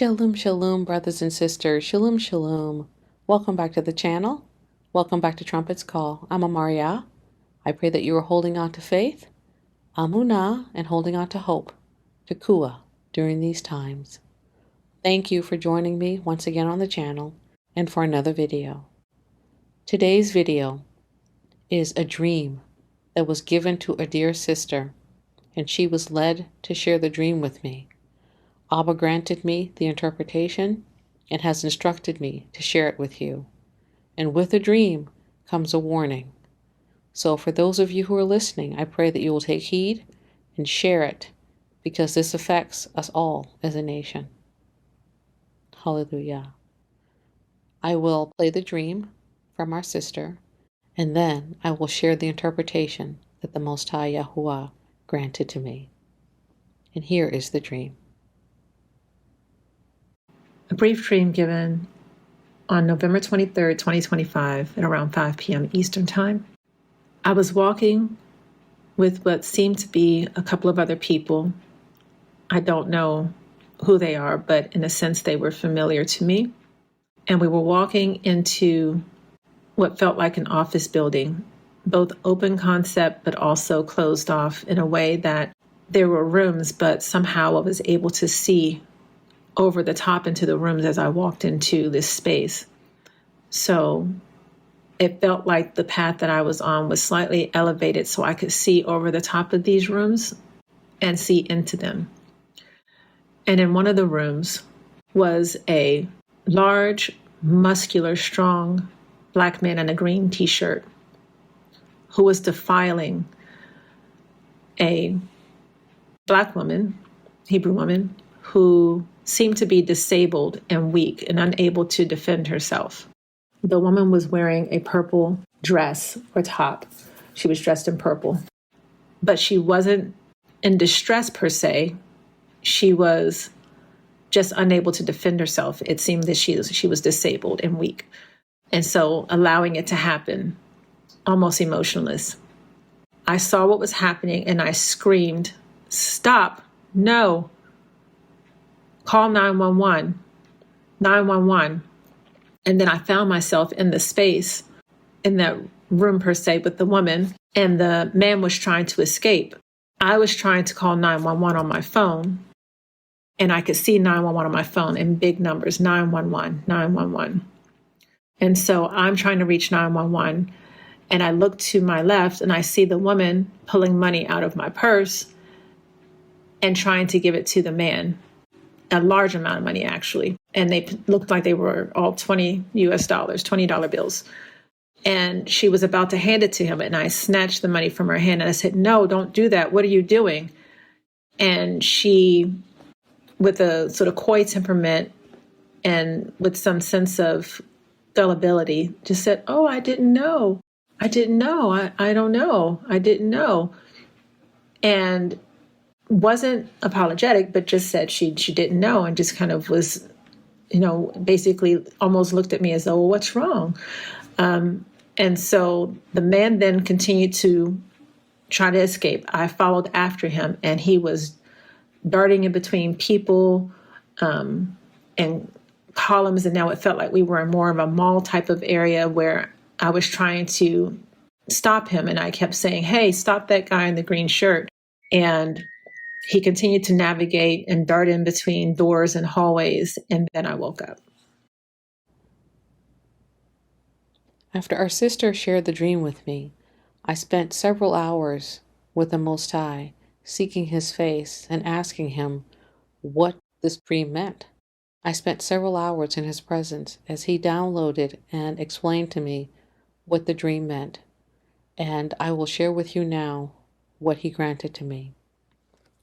Shalom, shalom, brothers and sisters. Shalom, shalom. Welcome back to the channel. Welcome back to Trumpet's Call. I'm AmarYaH. I pray that you are holding on to faith, amunah, and holding on to hope, Yahuah, during these times. Thank you for joining me once again on the channel and for another video. Today's video is a dream that was given to a dear sister, and she was led to share the dream with me. Abba granted me the interpretation and has instructed me to share it with you. And with a dream comes a warning. So for those of you who are listening, I pray that you will take heed and share it, because this affects us all as a nation. Hallelujah. I will play the dream from our sister, and then I will share the interpretation that the Most High Yahuah granted to me. And here is the dream. A brief dream given on November 23rd, 2025 at around 5 p.m. Eastern Time. I was walking with what seemed to be a couple of other people. I don't know who they are, but in a sense they were familiar to me. And we were walking into what felt like an office building, both open concept but also closed off in a way that there were rooms, but somehow I was able to see over the top into the rooms as I walked into this space. So it felt like the path that I was on was slightly elevated so I could see over the top of these rooms and see into them. And in one of the rooms was a large, muscular, strong black man in a green t-shirt who was defiling a black woman, Hebrew woman, who seemed to be disabled and weak and unable to defend herself. The woman was wearing a purple dress or top. She was dressed in purple, but she wasn't in distress per se. She was just unable to defend herself. It seemed that she was disabled and weak. And so allowing it to happen, almost emotionless. I saw what was happening and I screamed, "Stop, no. Call 911, 911. And then I found myself in the space, in that room per se, with the woman, and the man was trying to escape. I was trying to call 911 on my phone, and I could see 911 on my phone in big numbers, 911, 911. And so I'm trying to reach 911, and I look to my left, and I see the woman pulling money out of my purse and trying to give it to the man. A large amount of money, actually. And they looked like they were all $20 $20 bills. And she was about to hand it to him. And I snatched the money from her hand and I said, "No, don't do that. What are you doing?" And she, with a sort of coy temperament and with some sense of gullibility, just said, "Oh, I didn't know. I didn't know. I don't know. I didn't know." And wasn't apologetic, but just said she didn't know, and just kind of was, basically almost looked at me as though, "Well, what's wrong?" And so the man then continued to try to escape. I followed after him, and he was darting in between people and columns, and now it felt like we were in more of a mall type of area where I was trying to stop him, and I kept saying, "Hey, stop that guy in the green shirt." And he continued to navigate and dart in between doors and hallways, and then I woke up. After our sister shared the dream with me, I spent several hours with the Most High, seeking His face and asking Him what this dream meant. I spent several hours in His presence as He downloaded and explained to me what the dream meant, and I will share with you now what He granted to me.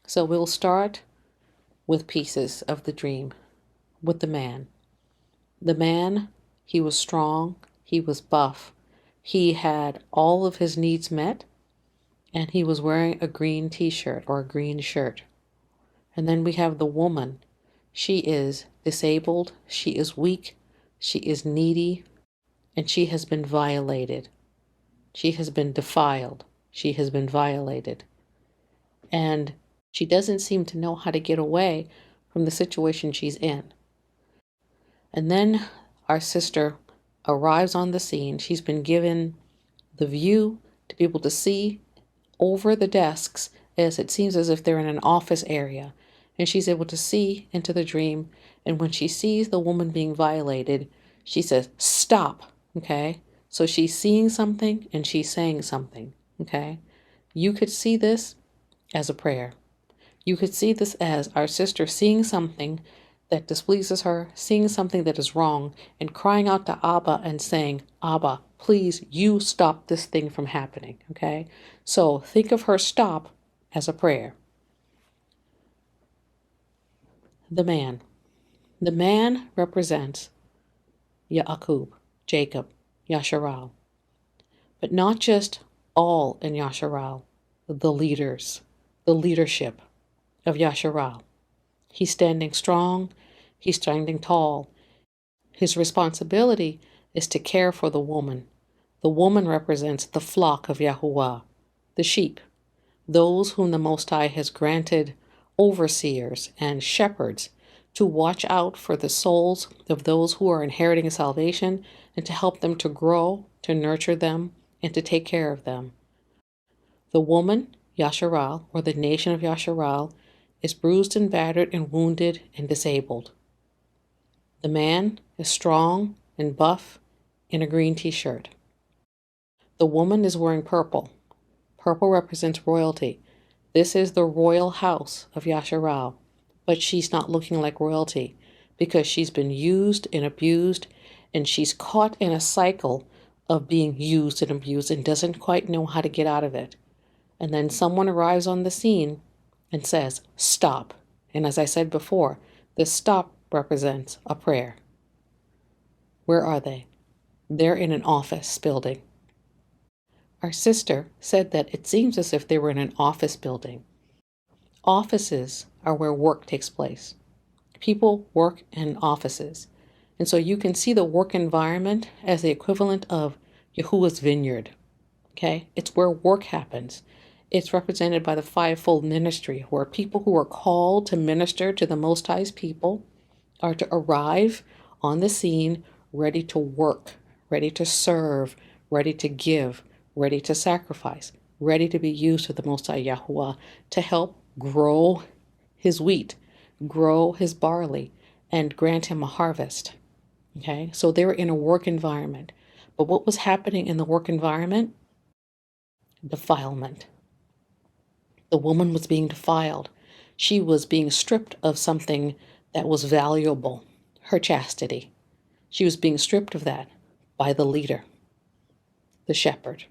So we'll start with pieces of the dream, with the man. The man, he was strong, he was buff, he had all of his needs met, and he was wearing a green t-shirt or a green shirt. And then we have the woman. She is disabled, she is weak, she is needy, and she has been violated. She has been defiled. She has been violated. And she doesn't seem to know how to get away from the situation she's in. And then our sister arrives on the scene. She's been given the view to be able to see over the desks, as it seems as if they're in an office area. And she's able to see into the dream. And when she sees the woman being violated, she says, "Stop." Okay? So she's seeing something and she's saying something. Okay? You could see this as a prayer. You could see this as our sister seeing something that displeases her, seeing something that is wrong, and crying out to Abba and saying, "Abba, please, you stop this thing from happening." Okay? So think of her stop as a prayer. The man. The man represents Yaakov, Jacob, Yasharal. But not just all in Yasharal, the leaders, the leadership of Yasharal. He's standing strong, he's standing tall. His responsibility is to care for the woman. The woman represents the flock of Yahuah, the sheep, those whom the Most High has granted overseers and shepherds to watch out for the souls of those who are inheriting salvation and to help them to grow, to nurture them, and to take care of them. The woman, Yasharal, or the nation of Yasharal, is bruised and battered and wounded and disabled. The man is strong and buff in a green t-shirt. The woman is wearing purple. Purple represents royalty. This is the royal house of Yasharal, but she's not looking like royalty because she's been used and abused, and she's caught in a cycle of being used and abused and doesn't quite know how to get out of it. And then someone arrives on the scene and says, "Stop." And as I said before, the stop represents a prayer. Where are they? They're in an office building. Our sister said that it seems as if they were in an office building. Offices are where work takes place. People work in offices. And so you can see the work environment as the equivalent of Yahuwah's vineyard. Okay? It's where work happens. It's represented by the fivefold ministry, where people who are called to minister to the Most High's people are to arrive on the scene ready to work, ready to serve, ready to give, ready to sacrifice, ready to be used for the Most High Yahuah to help grow his wheat, grow his barley, and grant him a harvest. Okay, so they were in a work environment. But what was happening in the work environment? Defilement. The woman was being defiled. She was being stripped of something that was valuable, her chastity. She was being stripped of that by the leader, the shepherd.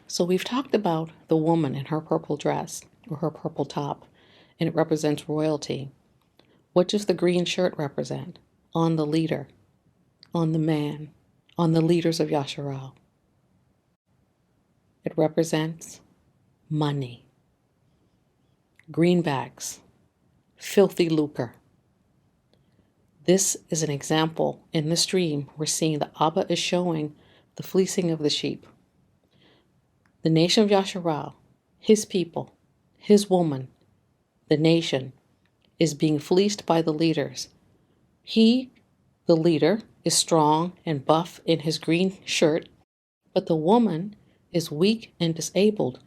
So we've talked about the woman in her purple dress or her purple top, and it represents royalty. What does the green shirt represent? On the leader, on the man, on the leaders of Yasharal. It represents money, greenbacks, filthy lucre. This is an example in this dream. We're seeing that Abba is showing the fleecing of the sheep. The nation of Yasharal, his people, his woman, the nation, is being fleeced by the leaders. He, the leader, is strong and buff in his green shirt, but the woman is weak and disabled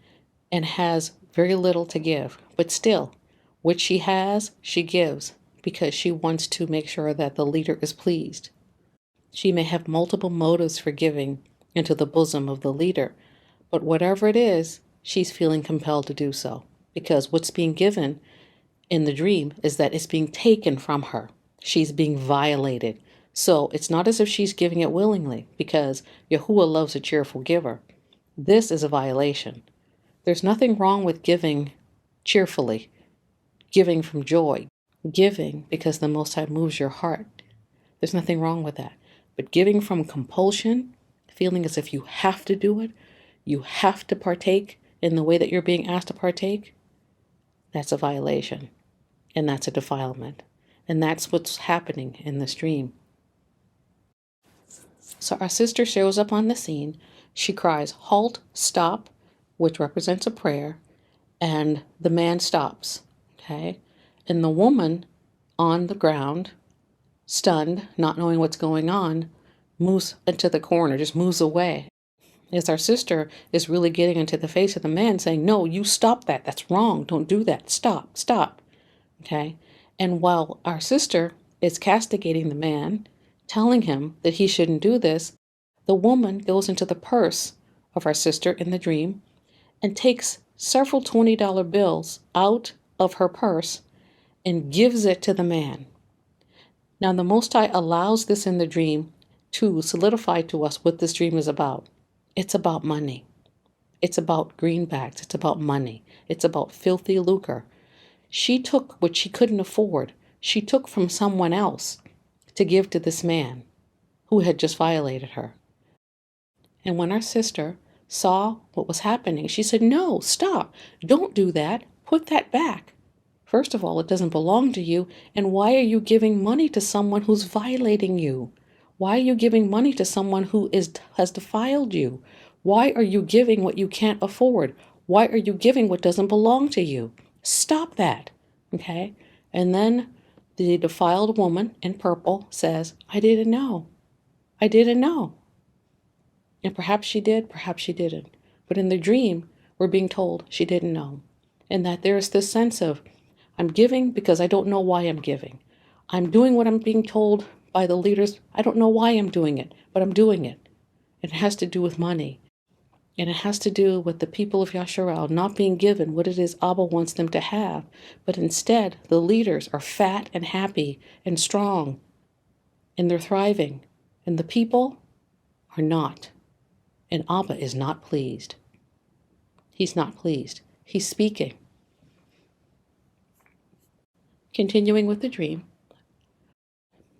and has very little to give. But still, what she has, she gives because she wants to make sure that the leader is pleased. She may have multiple motives for giving into the bosom of the leader, but whatever it is, she's feeling compelled to do so because what's being given in the dream is that it's being taken from her. She's being violated. So it's not as if she's giving it willingly because Yahuwah loves a cheerful giver. This is a violation. There's nothing wrong with giving cheerfully, giving from joy, giving because the Most High moves your heart. There's nothing wrong with that. But giving from compulsion, feeling as if you have to do it, you have to partake in the way that you're being asked to partake, that's a violation. And that's a defilement. And that's what's happening in this dream. So our sister shows up on the scene. She cries, "Halt, stop," which represents a prayer. And the man stops. Okay? And the woman on the ground stunned, not knowing what's going on, moves into the corner, just moves away. As our sister is really getting into the face of the man saying, no, you stop that. That's wrong. Don't do that. Stop, stop. Okay. And while our sister is castigating the man, telling him that he shouldn't do this, the woman goes into the purse of our sister in the dream and takes several $20 bills out of her purse and gives it to the man. Now, the Most High allows this in the dream to solidify to us what this dream is about. It's about money. It's about greenbacks. It's about money. It's about filthy lucre. She took what she couldn't afford. She took from someone else to give to this man who had just violated her. And when our sister saw what was happening, she said, no, stop. Don't do that. Put that back. First of all, it doesn't belong to you. And why are you giving money to someone who's violating you? Why are you giving money to someone who has defiled you? Why are you giving what you can't afford? Why are you giving what doesn't belong to you? Stop that. Okay? And then the defiled woman in purple says, I didn't know. I didn't know. And perhaps she did, perhaps she didn't. But in the dream, we're being told she didn't know. And that there's this sense of, I'm giving because I don't know why I'm giving. I'm doing what I'm being told by the leaders. I don't know why I'm doing it, but I'm doing it. It has to do with money. And it has to do with the people of Yasharal not being given what it is Abba wants them to have. But instead, the leaders are fat and happy and strong. And they're thriving. And the people are not. And Abba is not pleased. He's not pleased. He's speaking. Continuing with the dream,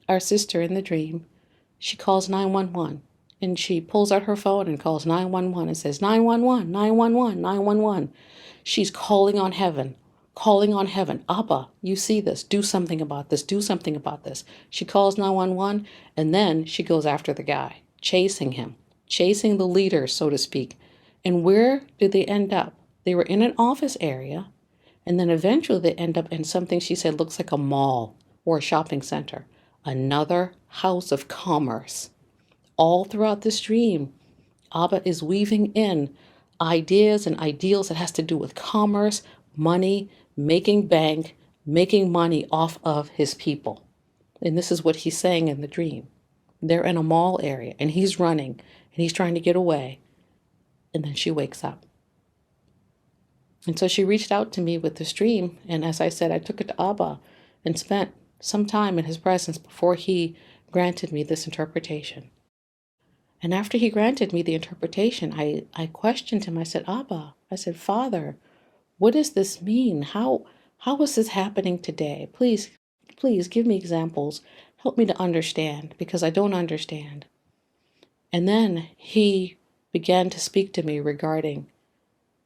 our sister in the dream, she calls 911. And she pulls out her phone and calls 911 and says, 911, 911, 911. She's calling on heaven, calling on heaven. Abba, you see this. Do something about this. Do something about this. She calls 911 and then she goes after the guy, chasing him, chasing the leader, so to speak. And where did they end up? They were in an office area. And then eventually they end up in something she said looks like a mall or a shopping center. Another house of commerce. All throughout this dream, Abba is weaving in ideas and ideals that has to do with commerce, money, making bank, making money off of his people. And this is what he's saying in the dream. They're in a mall area and he's running and he's trying to get away. And then she wakes up. And so she reached out to me with this dream. And as I said, I took it to Abba and spent some time in his presence before he granted me this interpretation. And after he granted me the interpretation, I questioned him. I said, Abba, I said, Father, what does this mean? How is this happening today? Please give me examples. Help me to understand because I don't understand. And then he began to speak to me regarding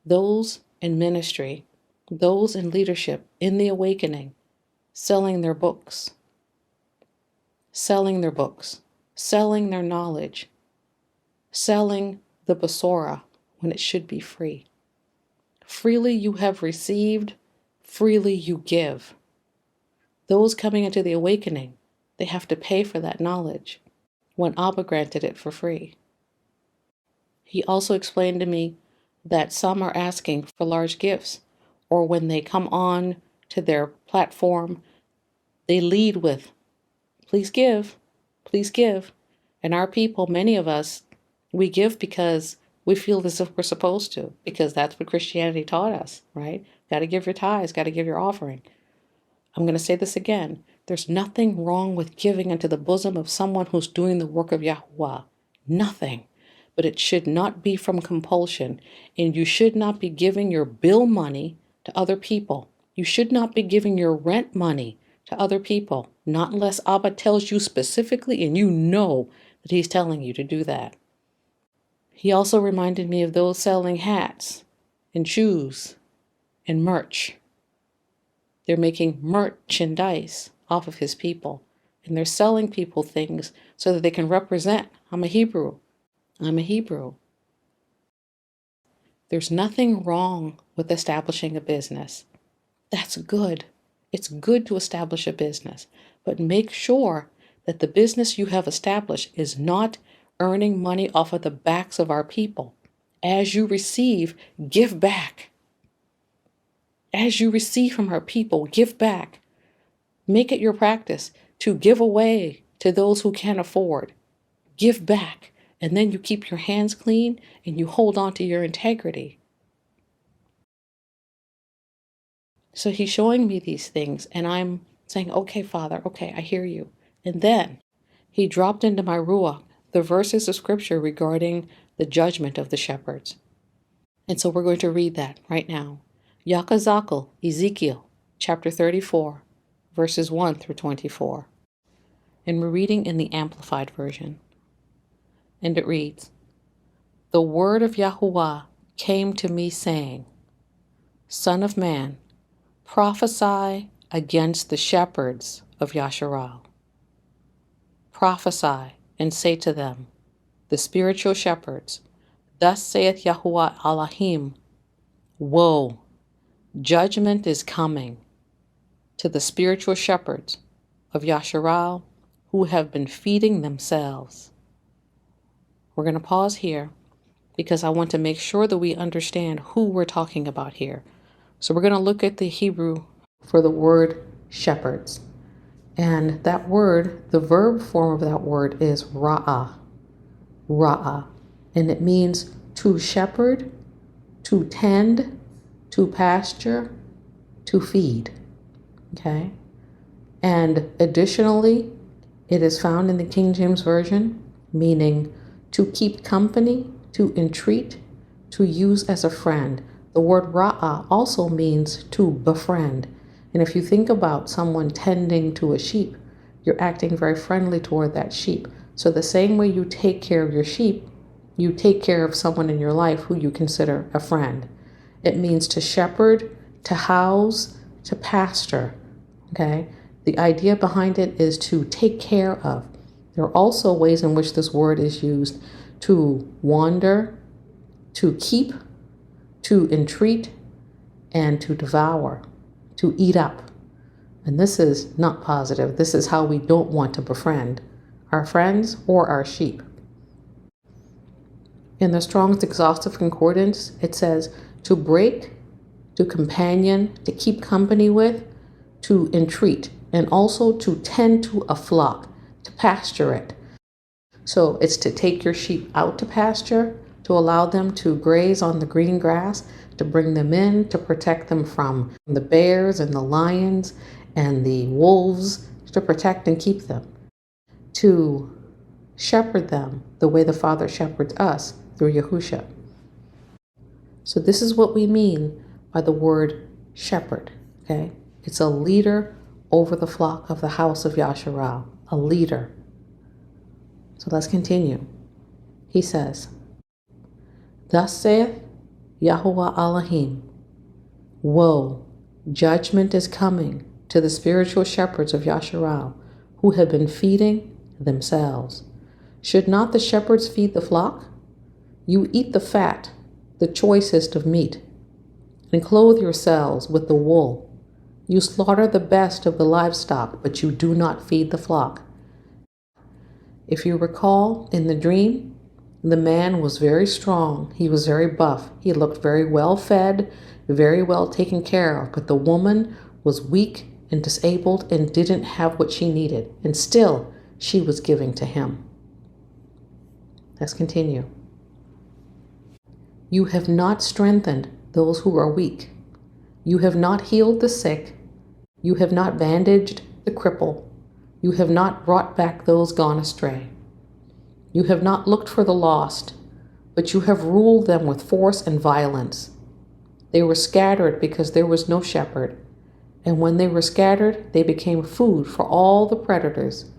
those in ministry, those in leadership, in the awakening, selling their books, selling their knowledge, selling the Basora when it should be free. Freely you have received, freely you give. Those coming into the awakening, they have to pay for that knowledge when Abba granted it for free. He also explained to me that some are asking for large gifts, or when they come on to their platform, they lead with, please give, please give. And our people, many of us, we give because we feel as if we're supposed to, because that's what Christianity taught us, right? Got to give your tithes, got to give your offering. I'm going to say this again. There's nothing wrong with giving into the bosom of someone who's doing the work of Yahuah. Nothing. But it should not be from compulsion. And you should not be giving your bill money to other people. You should not be giving your rent money to other people. Not unless Abba tells you specifically and you know that he's telling you to do that. He also reminded me of those selling hats and shoes and merch. They're making merchandise off of his people. And they're selling people things so that they can represent, I'm a Hebrew. I'm a Hebrew. There's nothing wrong with establishing a business. That's good. It's good to establish a business. But make sure that the business you have established is not earning money off of the backs of our people. As you receive, give back. As you receive from our people, give back. Make it your practice to give away to those who can't afford. Give back. And then you keep your hands clean and you hold on to your integrity. So he's showing me these things and I'm saying, okay, Father, okay, I hear you. And then he dropped into my ruach the verses of scripture regarding the judgment of the shepherds. And so we're going to read that right now. Yakazakal, Ezekiel, chapter 34, verses 1 through 24. And we're reading in the Amplified Version. And it reads, "The word of Yahuah came to me saying, Son of man, prophesy against the shepherds of Yasharal. Prophesy and say to them, the spiritual shepherds, Thus saith Yahuah Elohim, Woe, judgment is coming to the spiritual shepherds of Yasharal who have been feeding themselves." We're going to pause here because I want to make sure that we understand who we're talking about here. So we're going to look at the Hebrew for the word shepherds. And that word, the verb form of that word is ra'ah. Ra'ah. And it means to shepherd, to tend, to pasture, to feed. Okay? And additionally, it is found in the King James Version, meaning to keep company, to entreat, to use as a friend. The word ra'ah also means to befriend. And if you think about someone tending to a sheep, you're acting very friendly toward that sheep. So the same way you take care of your sheep, you take care of someone in your life who you consider a friend. It means to shepherd, to house, to pasture. Okay? The idea behind it is to take care of. There are also ways in which this word is used to wander, to keep, to entreat, and to devour, to eat up. And this is not positive. This is how we don't want to befriend our friends or our sheep. In the Strong's Exhaustive Concordance, it says to break, to companion, to keep company with, to entreat, and also to tend to a flock, to pasture it. So it's to take your sheep out to pasture, to allow them to graze on the green grass, to bring them in, to protect them from the bears and the lions and the wolves, to protect and keep them, to shepherd them the way the Father shepherds us through Yahusha. So this is what we mean by the word shepherd, okay? It's a leader over the flock of the house of Yasharal, a leader. So let's continue. He says, Thus saith Yahuah Elohim, Woe, judgment is coming to the spiritual shepherds of Yasharal who have been feeding themselves. Should not the shepherds feed the flock? You eat the fat, the choicest of meat, and clothe yourselves with the wool. You slaughter the best of the livestock, but you do not feed the flock. If you recall, in the dream, the man was very strong. He was very buff. He looked very well fed, very well taken care of. But the woman was weak and disabled and didn't have what she needed. And still, she was giving to him. Let's continue. You have not strengthened those who are weak. You have not healed the sick. You have not bandaged the cripple. You have not brought back those gone astray. You have not looked for the lost, but you have ruled them with force and violence. They were scattered because there was no shepherd, and when they were scattered, they became food for all the predators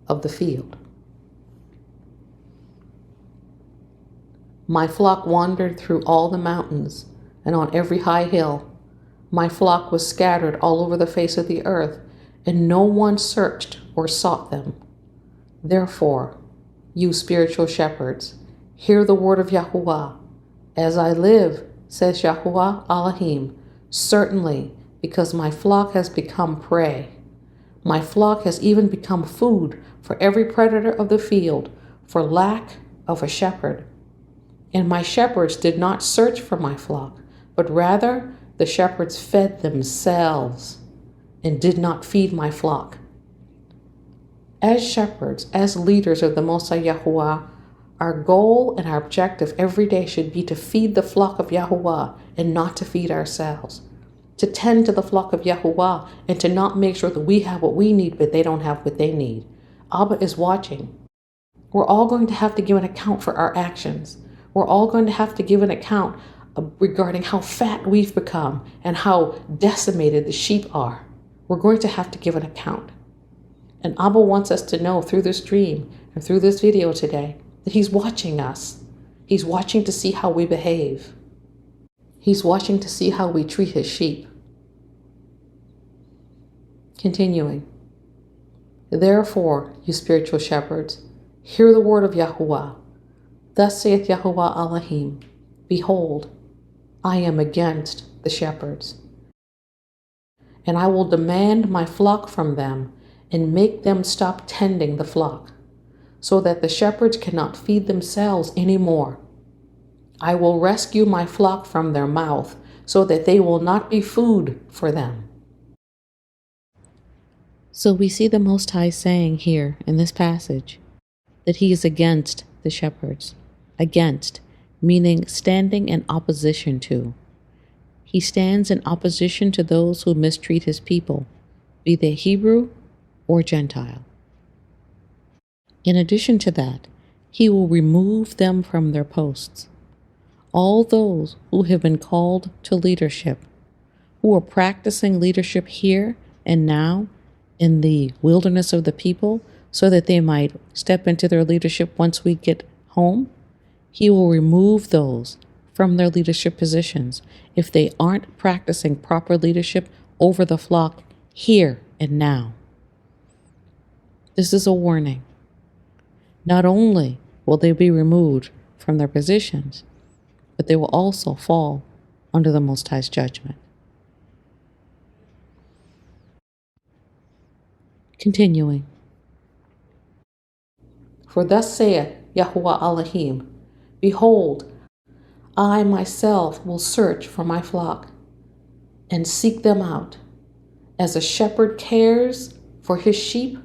of the field. My flock wandered through all the mountains and on every high hill. My flock was scattered all over the face of the earth, and no one searched or sought them. Therefore, you spiritual shepherds, hear the word of Yahuah. As I live, says Yahuah Elohim, certainly because my flock has become prey, My flock has even become food for every predator of the field, for lack of a shepherd. And my shepherds did not search for my flock, but rather the shepherds fed themselves and did not feed my flock. As shepherds, as leaders of the Most High Yahuah, our goal and our objective every day should be to feed the flock of Yahuah and not to feed ourselves. To tend to the flock of Yahuah and to not make sure that we have what we need, but they don't have what they need. Abba is watching. We're all going to have to give an account for our actions. We're all going to have to give an account regarding how fat we've become and how decimated the sheep are. We're going to have to give an account. And Abba wants us to know through this dream and through this video today that he's watching us. He's watching to see how we behave. He's watching to see how we treat his sheep. Continuing. Therefore, you spiritual shepherds, hear the word of Yahuah. Thus saith Yahuah Elohim, behold, I am against the shepherds, and I will demand my flock from them and make them stop tending the flock, so that the shepherds cannot feed themselves anymore. I will rescue my flock from their mouth, so that they will not be food for them. So we see the Most High saying here in this passage that he is against the shepherds. Against, meaning standing in opposition to. He stands in opposition to those who mistreat his people, be they Hebrew or Gentile. In addition to that, he will remove them from their posts. All those who have been called to leadership, who are practicing leadership here and now in the wilderness of the people, so that they might step into their leadership once we get home, he will remove those from their leadership positions if they aren't practicing proper leadership over the flock here and now. This is a warning. Not only will they be removed from their positions, but they will also fall under the Most High's judgment. Continuing. For thus saith Yahuah Elohim, behold, I myself will search for my flock and seek them out, as a shepherd cares for his sheep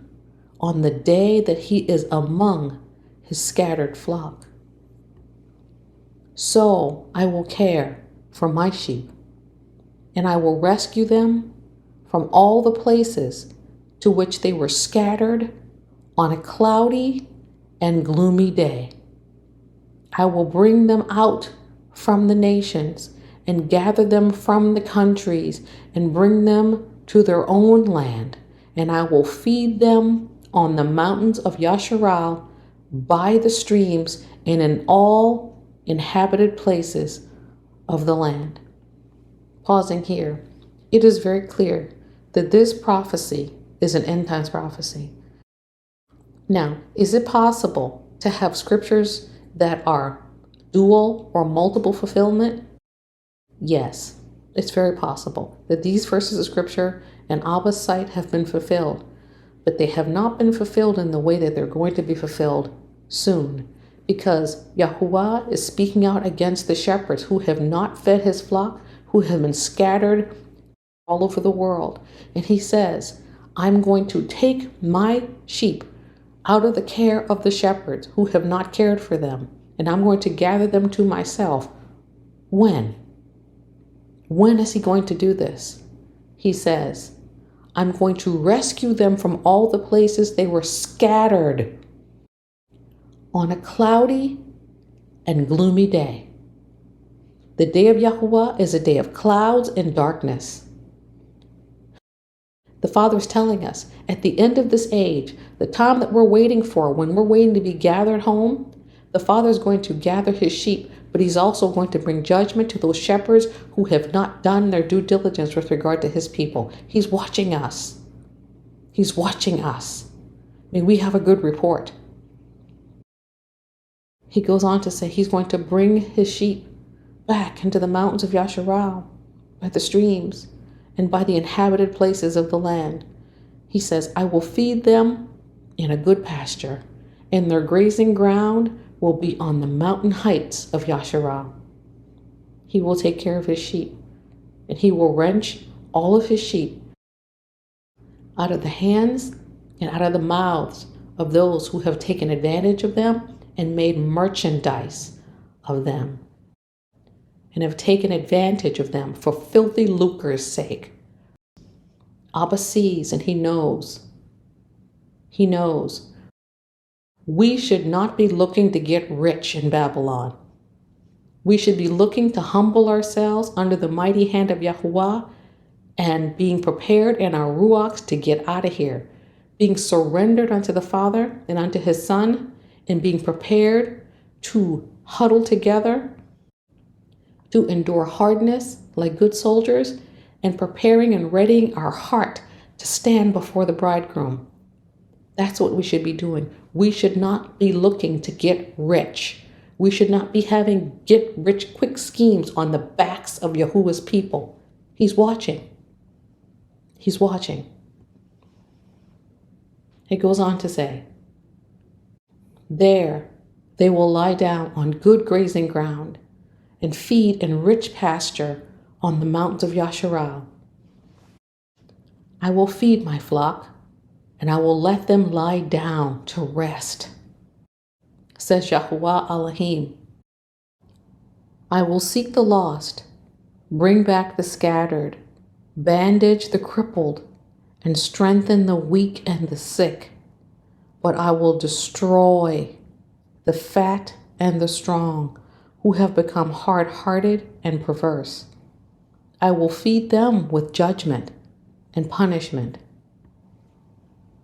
on the day that he is among his scattered flock. So I will care for my sheep, and I will rescue them from all the places to which they were scattered on a cloudy and gloomy day. I will bring them out from the nations and gather them from the countries and bring them to their own land, and I will feed them on the mountains of Yasharal, by the streams, and in all inhabited places of the land. Pausing here, it is very clear that this prophecy is an end times prophecy. Now, is it possible to have scriptures that are dual or multiple fulfillment? Yes, it's very possible that these verses of scripture and Abba's sight have been fulfilled, but they have not been fulfilled in the way that they're going to be fulfilled soon, because Yahuah is speaking out against the shepherds who have not fed his flock, who have been scattered all over the world. And he says, I'm going to take my sheep out of the care of the shepherds who have not cared for them, and I'm going to gather them to myself. When? When is he going to do this? He says, I'm going to rescue them from all the places they were scattered on a cloudy and gloomy day. The day of Yahuah is a day of clouds and darkness. The Father is telling us at the end of this age, the time that we're waiting for, when we're waiting to be gathered home, the Father is going to gather his sheep, but he's also going to bring judgment to those shepherds who have not done their due diligence with regard to his people. He's watching us. He's watching us. May we have a good report. He goes on to say he's going to bring his sheep back into the mountains of Yasharal, by the streams, and by the inhabited places of the land. He says, I will feed them in a good pasture, and their grazing ground will be on the mountain heights of Yasharah. He will take care of his sheep, and he will wrench all of his sheep out of the hands and out of the mouths of those who have taken advantage of them and made merchandise of them, and have taken advantage of them for filthy lucre's sake. Abba sees and he knows. He knows. We should not be looking to get rich in Babylon. We should be looking to humble ourselves under the mighty hand of Yahuah and being prepared in our ruachs to get out of here, being surrendered unto the Father and unto his Son, and being prepared to huddle together, to endure hardness like good soldiers, and preparing and readying our heart to stand before the bridegroom. That's what we should be doing. We should not be looking to get rich. We should not be having get rich quick schemes on the backs of Yahuwah's people. He's watching. He's watching. It goes on to say, there they will lie down on good grazing ground and feed in rich pasture on the mountains of Yasharah. I will feed my flock, and I will let them lie down to rest, says Yahuah Elohim. I will seek the lost, bring back the scattered, bandage the crippled, and strengthen the weak and the sick. But I will destroy the fat and the strong, who have become hard-hearted and perverse. I will feed them with judgment and punishment.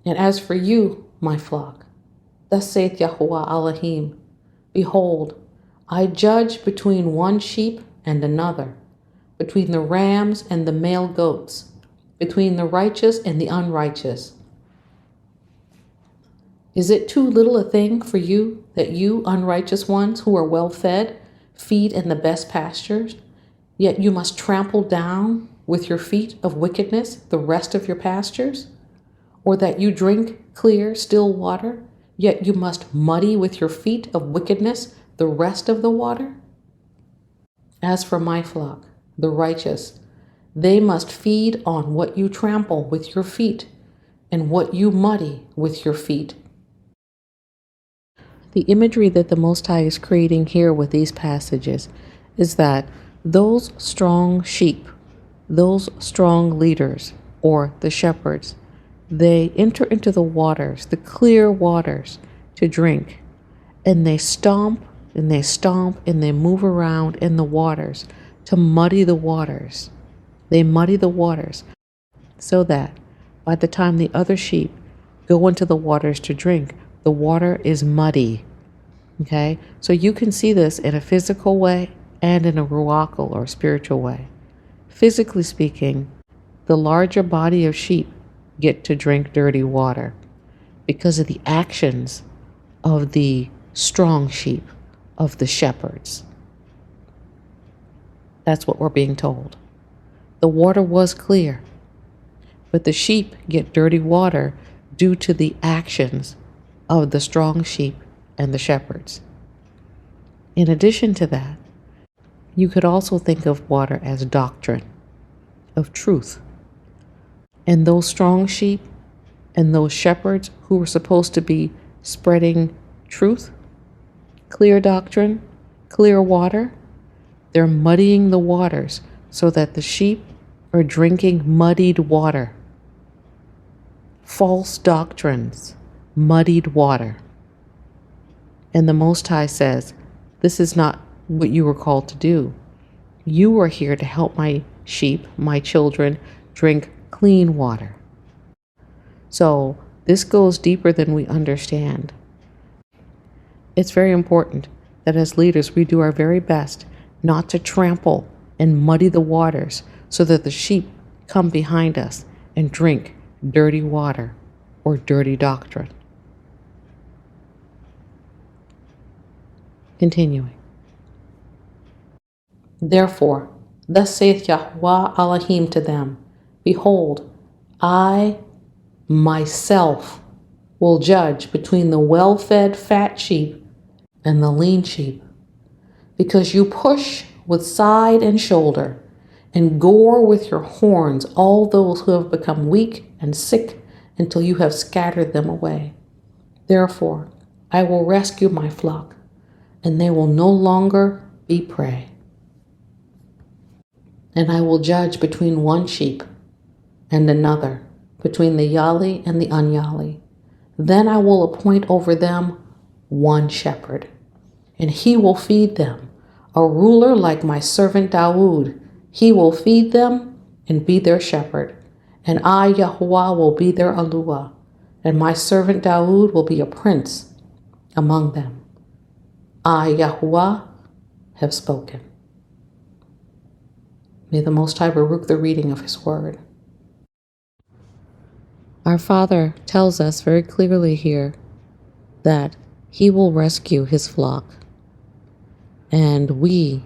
And as for you, my flock, thus saith Yahuah Elohim, behold, I judge between one sheep and another, between the rams and the male goats, between the righteous and the unrighteous. Is it too little a thing for you that you, unrighteous ones who are well fed, feed in the best pastures, yet you must trample down with your feet of wickedness the rest of your pastures? Or that you drink clear, still water, yet you must muddy with your feet of wickedness the rest of the water? As for my flock, the righteous, they must feed on what you trample with your feet and what you muddy with your feet. The imagery that the Most High is creating here with these passages is that those strong sheep, those strong leaders, or the shepherds, they enter into the waters, the clear waters, to drink, and they stomp and they stomp and they move around in the waters to muddy the waters. They muddy the waters so that by the time the other sheep go into the waters to drink, the water is muddy. Okay? So you can see this in a physical way and in a ruachal or spiritual way. Physically speaking, the larger body of sheep get to drink dirty water because of the actions of the strong sheep, of the shepherds. That's what we're being told. The water was clear, but the sheep get dirty water due to the actions of the strong sheep and the shepherds. In addition to that, you could also think of water as doctrine, of truth. And those strong sheep and those shepherds who were supposed to be spreading truth, clear doctrine, clear water, they're muddying the waters so that the sheep are drinking muddied water. False doctrines, muddied water. And the Most High says, this is not what you were called to do. You are here to help my sheep, my children, drink clean water. So this goes deeper than we understand. It's very important that as leaders we do our very best not to trample and muddy the waters so that the sheep come behind us and drink dirty water or dirty doctrine. Continuing. Therefore, thus saith Yahuah Elohim to them, behold, I, myself will judge between the well-fed fat sheep and the lean sheep, because you push with side and shoulder and gore with your horns all those who have become weak and sick until you have scattered them away. Therefore, I will rescue my flock, and they will no longer be prey. And I will judge between one sheep and another, between the yali and the unyali. Then I will appoint over them one shepherd, and he will feed them, a ruler like my servant Dawood. He will feed them and be their shepherd, and I, Yahuah, will be their Aluah, and my servant Dawood will be a prince among them. I, Yahuah, have spoken. May the Most High Baruch the reading of His word. Our Father tells us very clearly here that He will rescue His flock, and we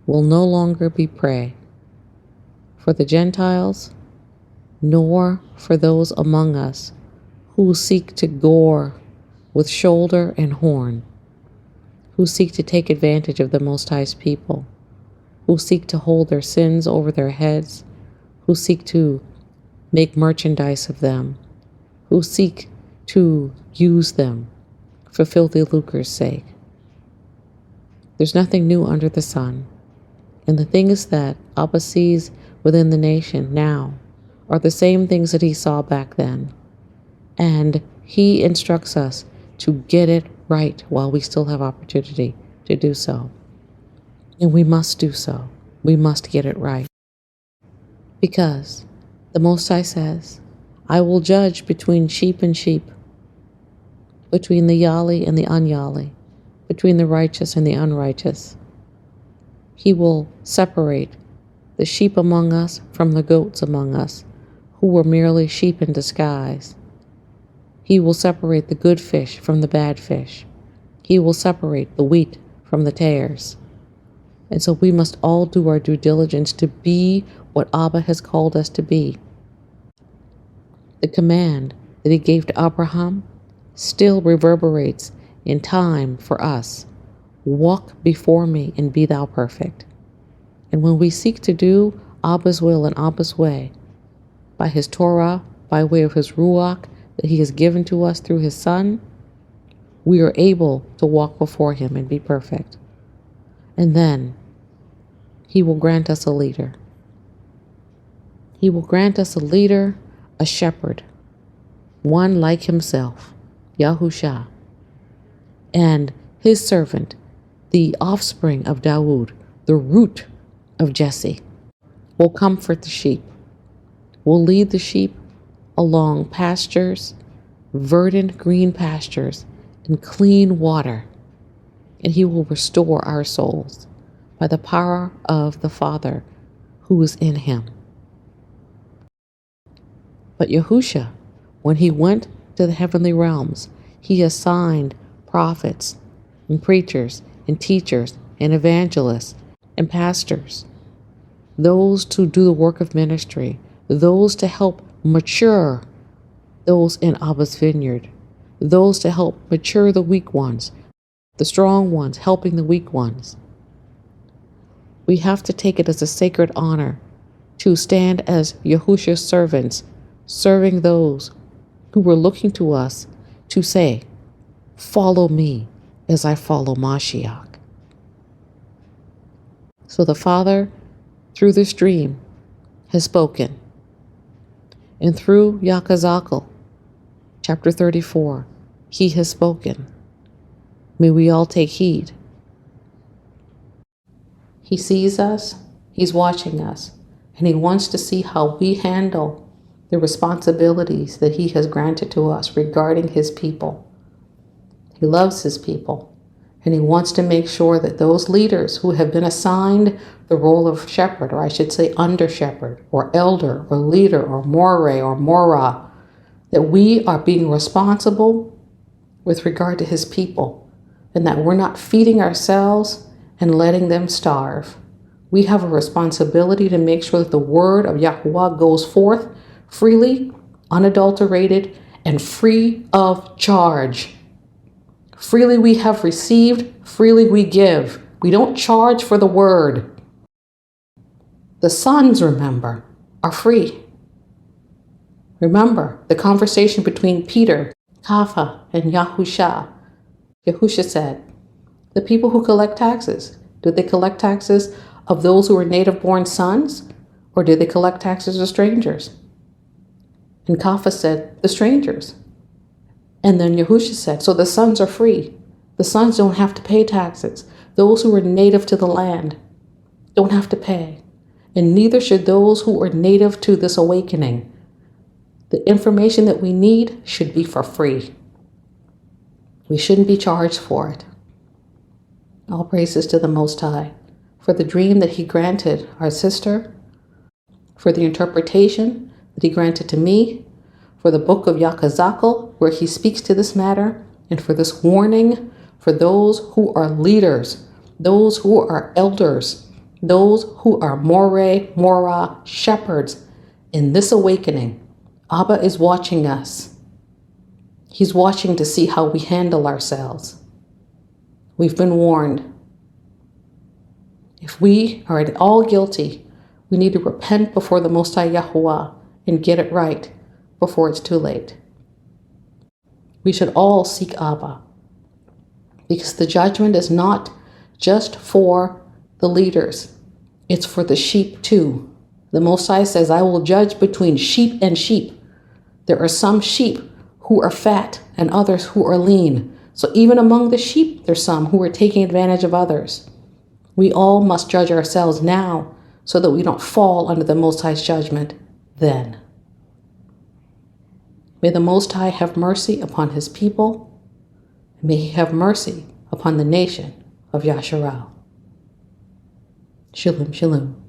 will no longer be prey for the Gentiles, nor for those among us who seek to gore with shoulder and horn, who seek to take advantage of the Most High's people, who seek to hold their sins over their heads, who seek to make merchandise of them, who seek to use them for filthy lucre's sake. There's nothing new under the sun, and the things that Abba sees within the nation now are the same things that he saw back then, and he instructs us to get it right while we still have opportunity to do so. And we must do so. We must get it right. Because the Most High says, I will judge between sheep and sheep, between the yali and the unyali, between the righteous and the unrighteous. He will separate the sheep among us from the goats among us, who were merely sheep in disguise. He will separate the good fish from the bad fish. He will separate the wheat from the tares. And so we must all do our due diligence to be what Abba has called us to be. The command that he gave to Abraham still reverberates in time for us. Walk before me and be thou perfect. And when we seek to do Abba's will and Abba's way, by his Torah, by way of his Ruach that he has given to us through his Son, we are able to walk before him and be perfect. And then he will grant us a leader. He will grant us a leader, a shepherd, one like himself, Yahusha, and his servant, the offspring of Dawood, the root of Jesse, will comfort the sheep, will lead the sheep along pastures, verdant green pastures, and clean water, and he will restore our souls by the power of the Father who is in him. But Yahusha, when he went to the heavenly realms, he assigned prophets and preachers and teachers and evangelists and pastors, those to do the work of ministry, those to help mature those in Abba's vineyard, those to help mature the weak ones, the strong ones helping the weak ones. We have to take it as a sacred honor to stand as Yahusha's servants, serving those who were looking to us to say, follow me as I follow Mashiach. So the Father, through this dream, has spoken. And through Yakazakal, chapter 34, he has spoken. May we all take heed. He sees us, he's watching us, and he wants to see how we handle the responsibilities that he has granted to us regarding his people. He loves his people, and he wants to make sure that those leaders who have been assigned the role of shepherd, or I should say under shepherd, or elder, or leader, or moray, or morah, that we are being responsible with regard to his people, and that we're not feeding ourselves and letting them starve. We have a responsibility to make sure that the word of Yahuah goes forth freely, unadulterated, and free of charge. Freely we have received, freely we give. We don't charge for the word. The sons, remember, are free. Remember the conversation between Peter, Kepha, and Yahushua. Yahushua said, the people who collect taxes, do they collect taxes of those who are native-born sons, or do they collect taxes of strangers? And Kepha said, the strangers. And then Yahushua said, so the sons are free. The sons don't have to pay taxes. Those who are native to the land don't have to pay. And neither should those who are native to this awakening. The information that we need should be for free. We shouldn't be charged for it. All praises to the Most High for the dream that He granted our sister, for the interpretation that He granted to me, for the book of Yahuah where He speaks to this matter, and for this warning for those who are leaders, those who are elders, those who are AmarYaH shepherds in this awakening. Abba is watching us. He's watching to see how we handle ourselves. We've been warned. If we are at all guilty, we need to repent before the Most High Yahuah and get it right before it's too late. We should all seek Abba, because the judgment is not just for the leaders. It's for the sheep too. The Most High says, I will judge between sheep and sheep. There are some sheep who are fat and others who are lean. So even among the sheep, there's some who are taking advantage of others. We all must judge ourselves now so that we don't fall under the Most High's judgment then. May the Most High have mercy upon His people. And may He have mercy upon the nation of Yasharal. Shalom, shalom.